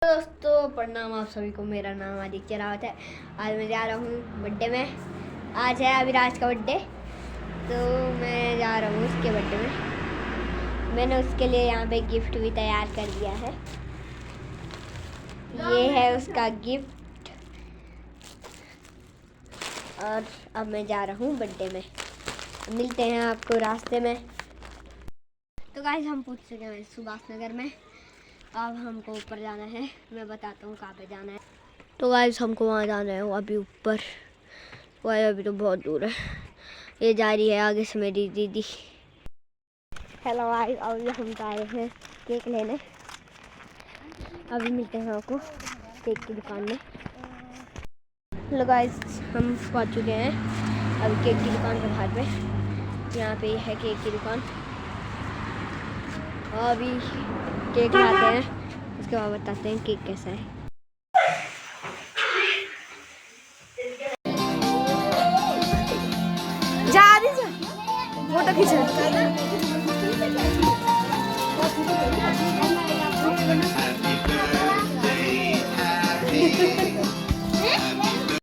दोस्तों प्रणाम आप सभी को। मेरा नाम आदित्य रावत है। आज मैं जा रहा हूँ बर्थडे में। आज है अभिराज का बर्थडे, तो मैं जा रहा हूँ उसके बर्थडे में। मैंने उसके लिए यहाँ पे गिफ्ट भी तैयार कर दिया है। ये है उसका गिफ्ट और अब मैं जा रहा हूँ बर्थडे में। मिलते हैं आपको रास्ते में। तो गाइस हम पूछ चुके हैं सुभाष नगर में। अब हमको ऊपर जाना है। मैं बताता हूँ कहाँ पे जाना है। तो गाइस हमको वहाँ जाना है, वो अभी ऊपर। वो अभी तो बहुत दूर है। ये जा रही है आगे से मेरी दीदी। हेलो गाइस, अभी हम जा रहे हैं केक लेने। अभी मिलते हैं आपको केक की दुकान में। हेलो गाइस, हम पहुँच चुके हैं अभी केक की दुकान के बाहर पे। यहाँ पे है केक की दुकान। अभी केक लाते हैं, उसके बाद बताते हैं केक कैसा है। फोटो खींच।